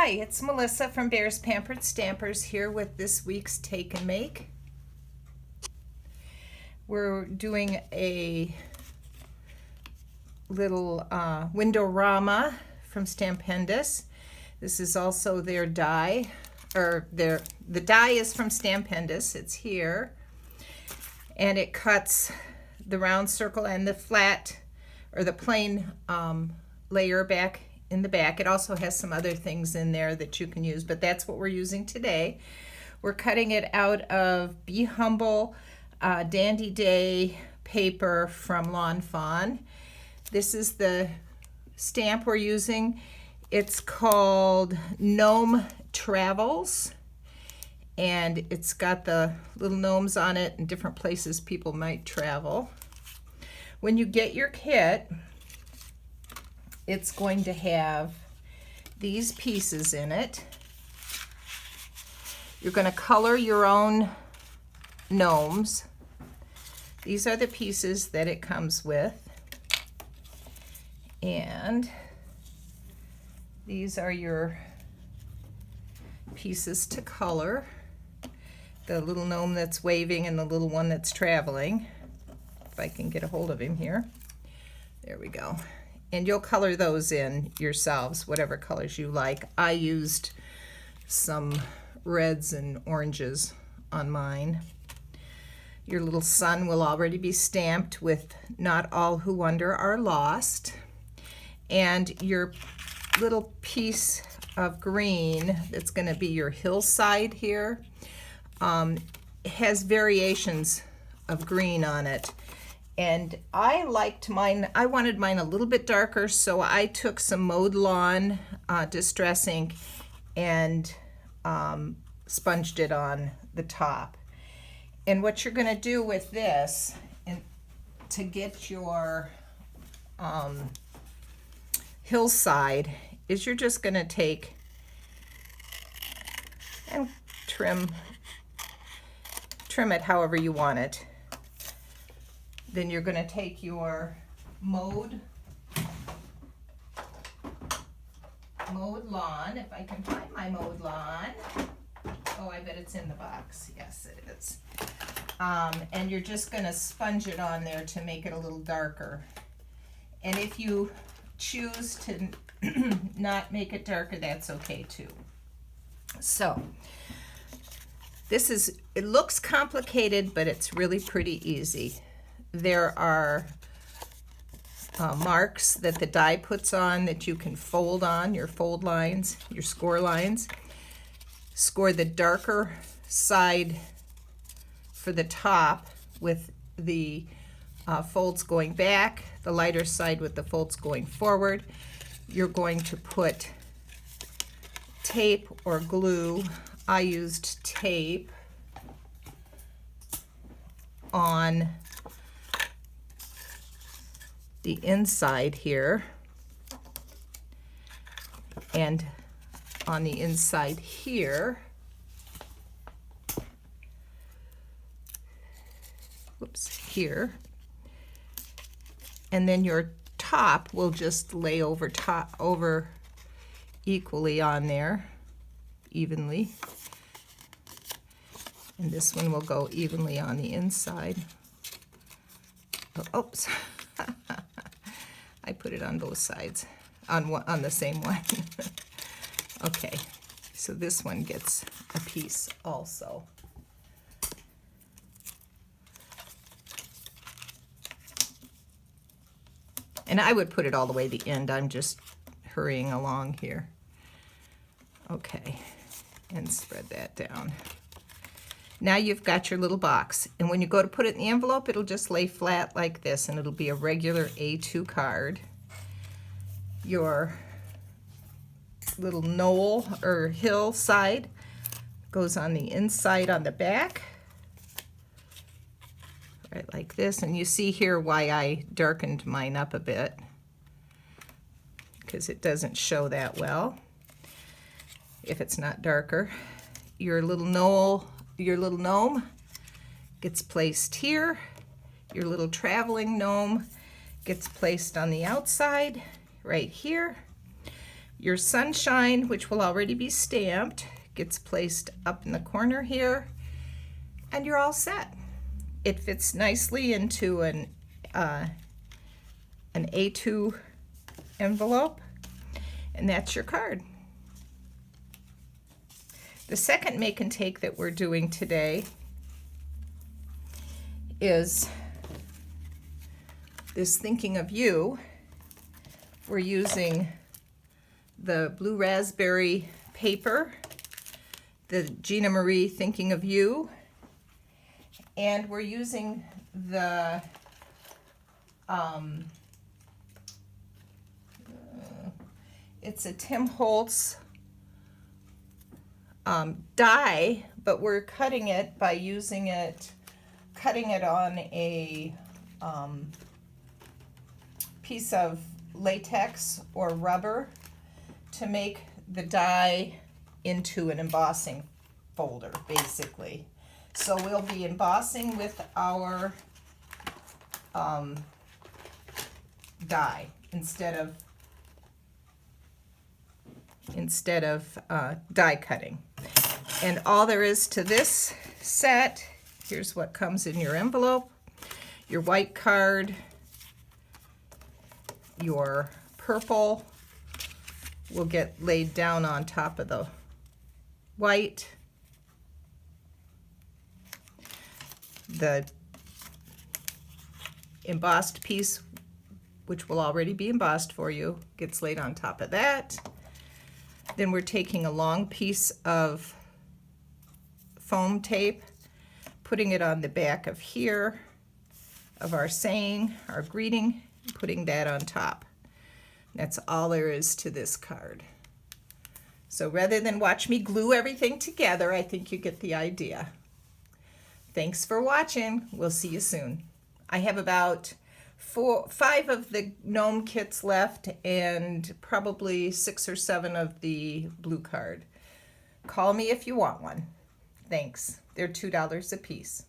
Hi, it's Melissa from Bears Pampered Stampers here with this week's Take and Make. We're doing a little Windorama from Stampendous. This is also their die, or the die is from Stampendous. It's here, and it cuts the round circle and the flat or the plain layer back in the back. It also has some other things in there that you can use, but that's what we're using today. We're cutting it out of Be Humble Dandy Day paper from Lawn Fawn. This is the stamp we're using. It's called Gnome Travels, and it's got the little gnomes on it and different places people might travel. When you get your kit, it's going to have these pieces in it. You're going to color your own gnomes. These are the pieces that it comes with. And these are your pieces to color. The little gnome that's waving and the little one that's traveling. If I can get a hold of him here. There we go. And you'll color those in yourselves, whatever colors you like. I used some reds and oranges on mine. Your little sun will already be stamped with Not All Who Wander Are Lost. And your little piece of green that's going to be your hillside here has variations of green on it. And I liked mine, I wanted mine a little bit darker, so I took some Mowed Lawn Distress ink and sponged it on the top. And what you're going to do with this, and to get your hillside, is you're just going to take and trim it however you want it. Then you're going to take your mowed lawn, if I can find my mowed lawn. Oh, I bet it's in the box. Yes, it is. And you're just going to sponge it on there to make it a little darker. And if you choose to not make it darker, that's okay too. So it looks complicated, but it's really pretty easy. There are marks that the die puts on that you can fold on, your fold lines, your score lines. Score the darker side for the top with the folds going back, the lighter side with the folds going forward. You're going to put tape or glue. I used tape on the inside here and on the inside here. Whoops, here. And then your top will just lay over equally on there, evenly. And this one will go evenly on the inside. Oh, oops. I put it on both sides, on the same one. Okay, so this one gets a piece also. And I would put it all the way to the end. I'm just hurrying along here. Okay, and spread that down. Now you've got your little box, and when you go to put it in the envelope, it'll just lay flat like this, and it'll be a regular A2 card. Your little knoll or hillside goes on the inside on the back, right like this. And you see here why I darkened mine up a bit, because it doesn't show that well if it's not darker. Your little knoll, your little gnome gets placed here. Your little traveling gnome gets placed on the outside right here. Your sunshine, which will already be stamped, gets placed up in the corner here, and you're all set. It fits nicely into an A2 envelope, and that's your card. The second make and take that we're doing today is this Thinking of You. We're using the blue raspberry paper, the Gina Marie Thinking of You, and we're using the it's a Tim Holtz die, but we're cutting it by cutting it on a piece of latex or rubber to make the die into an embossing folder, basically. So we'll be embossing with our die instead of die cutting. And all there is to this set, here's what comes in your envelope: your white card, your purple will get laid down on top of the white, the embossed piece, which will already be embossed for you, gets laid on top of that. Then we're taking a long piece of foam tape, putting it on the back of here of our saying, our greeting, putting that on top. That's all there is to this card. So rather than watch me glue everything together, I think you get the idea. Thanks for watching. We'll see you soon. I have about 5 of the gnome kits left and probably 6 or 7 of the blue card. Call me if you want one. Thanks. They're $2 a piece.